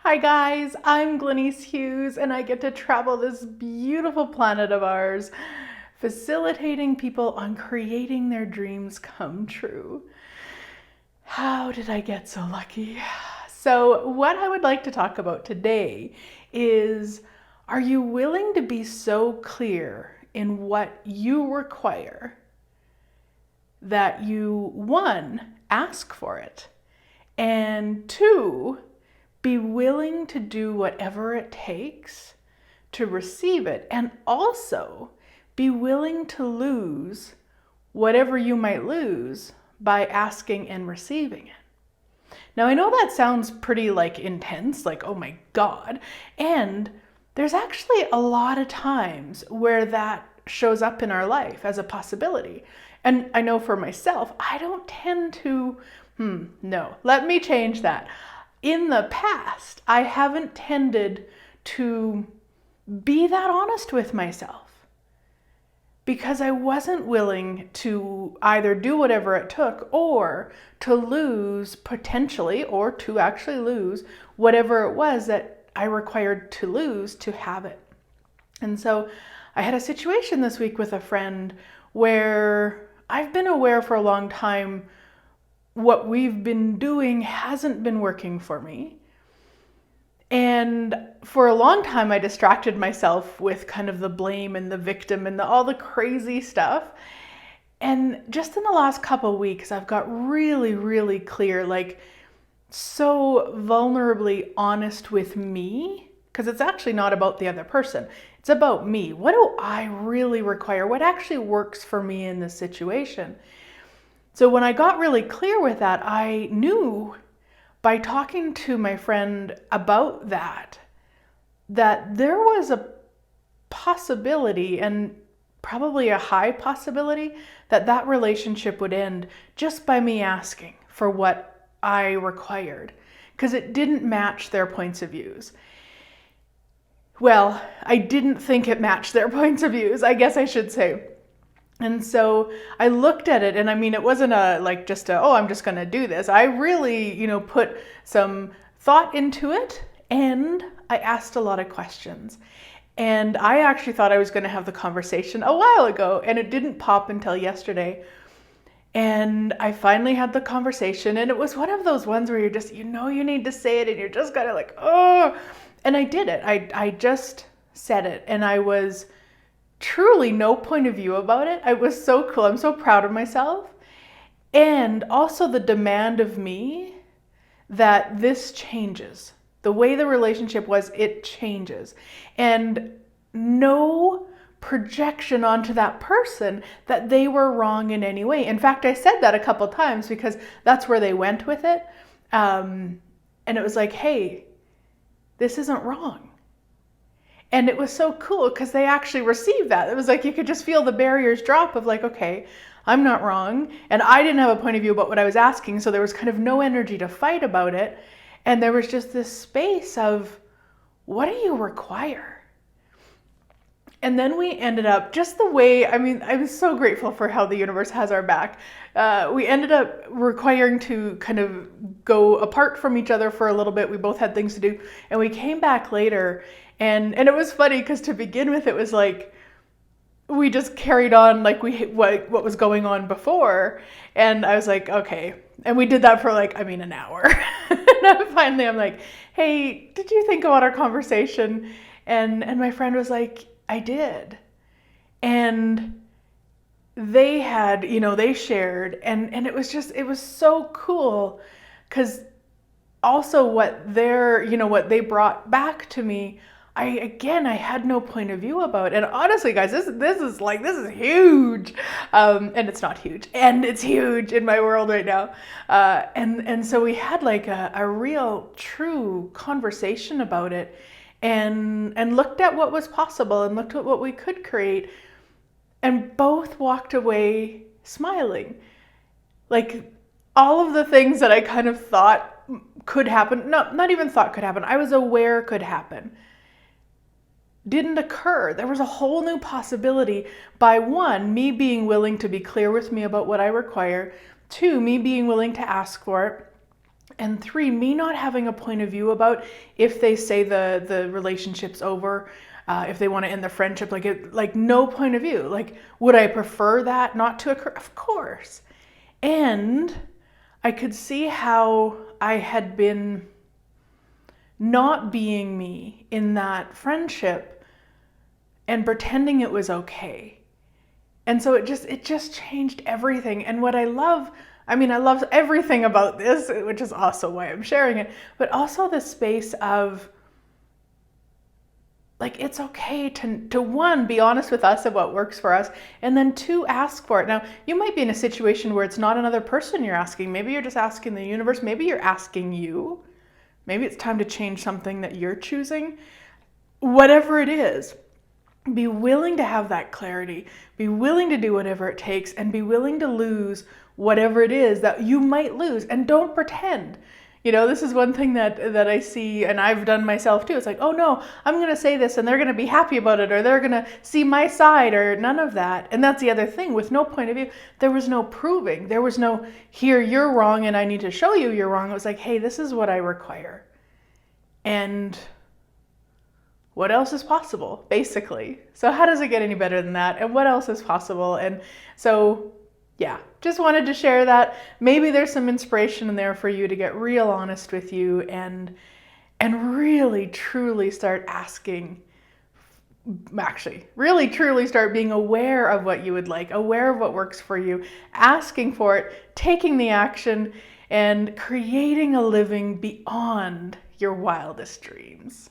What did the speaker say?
Hi guys, I'm Glenyce Hughes and I get to travel this beautiful planet of ours, facilitating people on creating their dreams come true. How did I get so lucky? So what I would like to talk about today is, are you willing to be so clear in what you require that you, one, ask for it, and two, be willing to do whatever it takes to receive it, and also be willing to lose whatever you might lose by asking and receiving it. Now, I know that sounds pretty intense, like, oh my God. And there's actually a lot of times where that shows up in our life as a possibility. And I know for myself, I don't tend to, no, let me change that. In the past, I haven't tended to be that honest with myself because I wasn't willing to either do whatever it took or to lose potentially, or to actually lose whatever it was that I required to lose to have it. And so I had a situation this week with a friend where I've been aware for a long time what we've been doing hasn't been working for me. And for a long time, I distracted myself with kind of the blame and the victim and all the crazy stuff. And just in the last couple of weeks, I've got really, really clear, so vulnerably honest with me, because it's actually not about the other person. It's about me. What do I really require? What actually works for me in this situation? So when I got really clear with that, I knew by talking to my friend about that there was a possibility, and probably a high possibility, that relationship would end just by me asking for what I required, because it didn't match their points of views. Well, I didn't think it matched their points of views, I guess I should say. And so I looked at it, and I mean, it wasn't oh, I'm just going to do this. I really, put some thought into it, and I asked a lot of questions. And I actually thought I was going to have the conversation a while ago, and it didn't pop until yesterday. And I finally had the conversation, and it was one of those ones where you're just, you need to say it, and you're just kind of oh. And I did it. I just said it, and I was truly no point of view about it. It was so cool. I'm so proud of myself. And also the demand of me that this changes. The way the relationship was, it changes. And no projection onto that person that they were wrong in any way. In fact, I said that a couple times because that's where they went with it. And it was like, hey, this isn't wrong. And it was so cool because they actually received that. It was like you could just feel the barriers drop of okay, I'm not wrong. And I didn't have a point of view about what I was asking, so there was kind of no energy to fight about it. And there was just this space of, what do you require? And then we ended up just the way, I was so grateful for how the universe has our back. We ended up requiring to kind of go apart from each other for a little bit. We both had things to do. And we came back later. And it was funny because to begin with, it was we just carried on what was going on before. And I was like, okay. And we did that for an hour. And finally I'm like, hey, did you think about our conversation? And my friend was like, I did. And they had, they shared, and it was so cool because also what they brought back to me, I had no point of view about. And honestly, guys, this is huge. And it's not huge, and it's huge in my world right now. And so we had a real true conversation about it, and looked at what was possible and looked at what we could create, and both walked away smiling. All of the things that I kind of thought could happen, not even thought could happen, I was aware could happen, didn't occur. There was a whole new possibility by, one, me being willing to be clear with me about what I require, two, me being willing to ask for it, And 3, me not having a point of view about if they say the relationship's over, if they want to end the friendship, like no point of view. Like, would I prefer that not to occur? Of course. And I could see how I had been not being me in that friendship and pretending it was okay. And so it just changed everything. And what I love everything about this, which is also why I'm sharing it, but also the space of, like, it's okay to 1, be honest with us of what works for us, and then 2, ask for it. Now, you might be in a situation where it's not another person you're asking. Maybe you're just asking the universe. Maybe you're asking you. Maybe it's time to change something that you're choosing. Whatever it is, be willing to have that clarity. Be willing to do whatever it takes, and be willing to lose whatever it is that you might lose. And don't pretend. This is one thing that I see, and I've done myself too. It's like, oh no, I'm going to say this and they're going to be happy about it, or they're going to see my side, or none of that. And that's the other thing. With no point of view, there was no proving. There was no, here, you're wrong and I need to show you you're wrong. It was like, hey, this is what I require. And what else is possible, basically? So how does it get any better than that? And what else is possible? And so, yeah, just wanted to share that. Maybe there's some inspiration in there for you to get real honest with you and really truly start asking, actually really truly start being aware of what you would like, aware of what works for you, asking for it, taking the action, and creating a living beyond your wildest dreams.